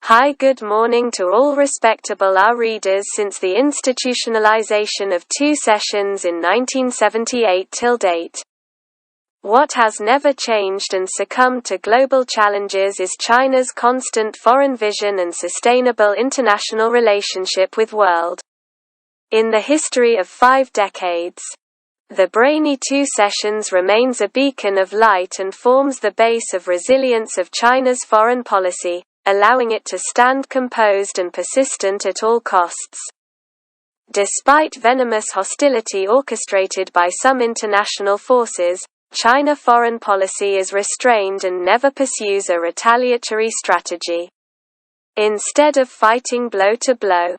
Hi, good morning to all respectable our readers. Since the institutionalization of two sessions in 1978 till date, what has never changed and succumbed to global challenges is China's constant foreign vision and sustainable international relationship with world. In the history of 5 decades, the brainy two sessions remains a beacon of light and forms the base of resilience of China's foreign policy, allowing it to stand composed and persistent at all costs. Despite venomous hostility orchestrated by some international forces, China foreign policy is restrained and never pursues a retaliatory strategy. Instead of fighting blow to blow,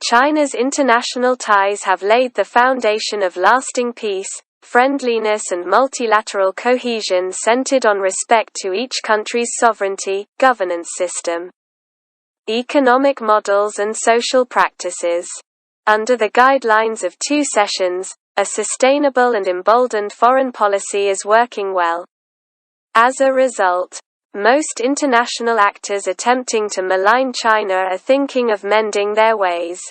China's international ties have laid the foundation of lasting peace, friendliness and multilateral cohesion centered on respect to each country's sovereignty, governance system, economic models and social practices. Under the guidelines of two sessions, a sustainable and emboldened foreign policy is working well. As a result, most international actors attempting to malign China are thinking of mending their ways.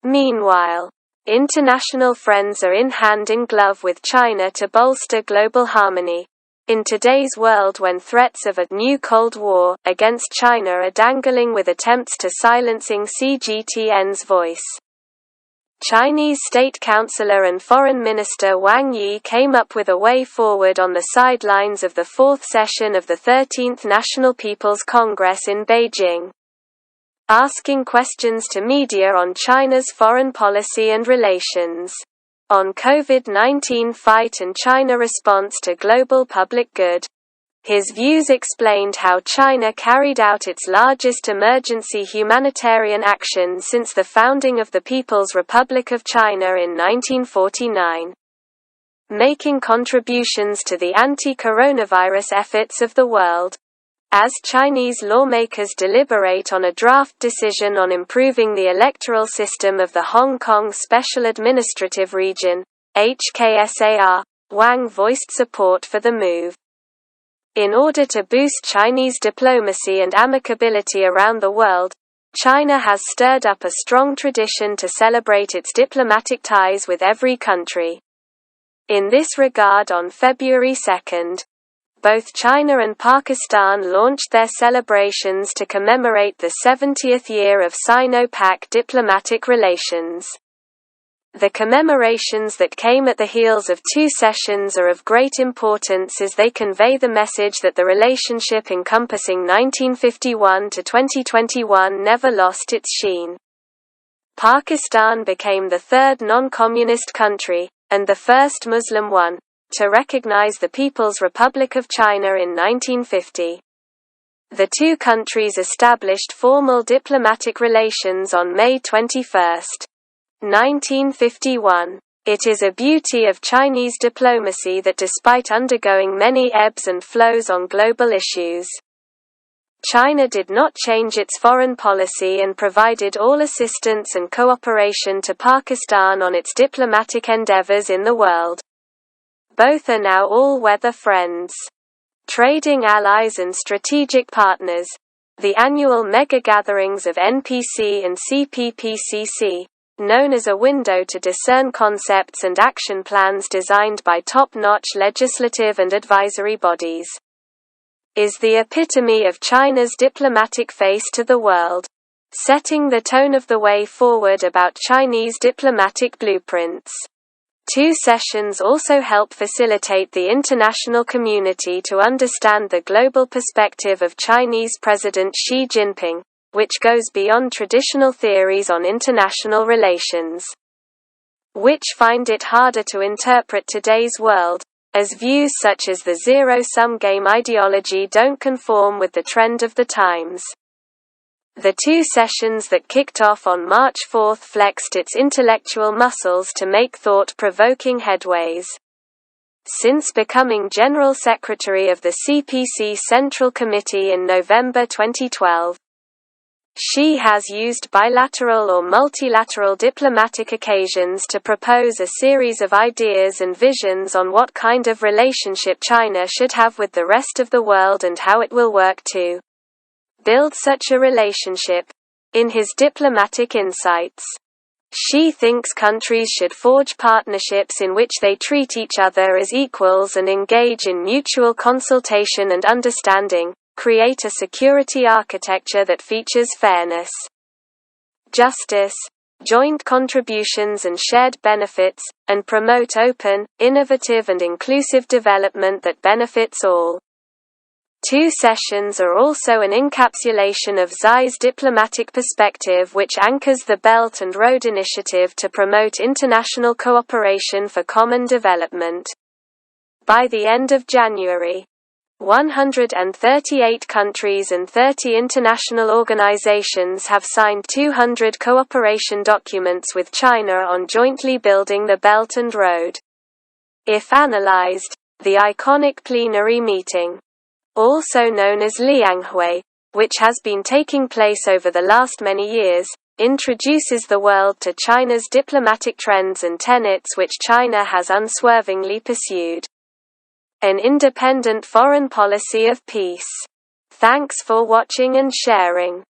Meanwhile, international friends are in hand in glove with China to bolster global harmony. In today's world, when threats of a new Cold War against China are dangling with attempts to silencing CGTN's voice, Chinese State Councillor and Foreign Minister Wang Yi came up with a way forward on the sidelines of the 4th session of the 13th National People's Congress in Beijing, asking questions to media on China's foreign policy and relations, on COVID-19 fight and China response to global public good. His views explained how China carried out its largest emergency humanitarian action since the founding of the People's Republic of China in 1949, making contributions to the anti-coronavirus efforts of the world. As Chinese lawmakers deliberate on a draft decision on improving the electoral system of the Hong Kong Special Administrative Region, HKSAR, Wang voiced support for the move. In order to boost Chinese diplomacy and amicability around the world, China has stirred up a strong tradition to celebrate its diplomatic ties with every country. In this regard, on February 2, both China and Pakistan launched their celebrations to commemorate the 70th year of Sino-Pak diplomatic relations. The commemorations that came at the heels of two sessions are of great importance as they convey the message that the relationship encompassing 1951 to 2021 never lost its sheen. Pakistan became the third non-communist country, and the first Muslim one, to recognize the People's Republic of China in 1950. The two countries established formal diplomatic relations on May 21, 1951. It is a beauty of Chinese diplomacy that despite undergoing many ebbs and flows on global issues, China did not change its foreign policy and provided all assistance and cooperation to Pakistan on its diplomatic endeavors in the world. Both are now all-weather friends, trading allies and strategic partners. The annual mega-gatherings of NPC and CPPCC, known as a window to discern concepts and action plans designed by top-notch legislative and advisory bodies, is the epitome of China's diplomatic face to the world, setting the tone of the way forward about Chinese diplomatic blueprints. Two sessions also help facilitate the international community to understand the global perspective of Chinese President Xi Jinping, which goes beyond traditional theories on international relations, which find it harder to interpret today's world, as views such as the zero-sum game ideology don't conform with the trend of the times. The two sessions that kicked off on March 4 flexed its intellectual muscles to make thought-provoking headways. Since becoming General Secretary of the CPC Central Committee in November 2012, Xi has used bilateral or multilateral diplomatic occasions to propose a series of ideas and visions on what kind of relationship China should have with the rest of the world and how it will work to build such a relationship. In his diplomatic insights, Xi thinks countries should forge partnerships in which they treat each other as equals and engage in mutual consultation and understanding, create a security architecture that features fairness, justice, joint contributions and shared benefits, and promote open, innovative and inclusive development that benefits all. Two sessions are also an encapsulation of Xi's diplomatic perspective, which anchors the Belt and Road Initiative to promote international cooperation for common development. By the end of January, 138 countries and 30 international organizations have signed 200 cooperation documents with China on jointly building the Belt and Road. If analyzed, the iconic plenary meeting, also known as Lianghui, which has been taking place over the last many years, introduces the world to China's diplomatic trends and tenets which China has unswervingly pursued. An independent foreign policy of peace. Thanks for watching and sharing.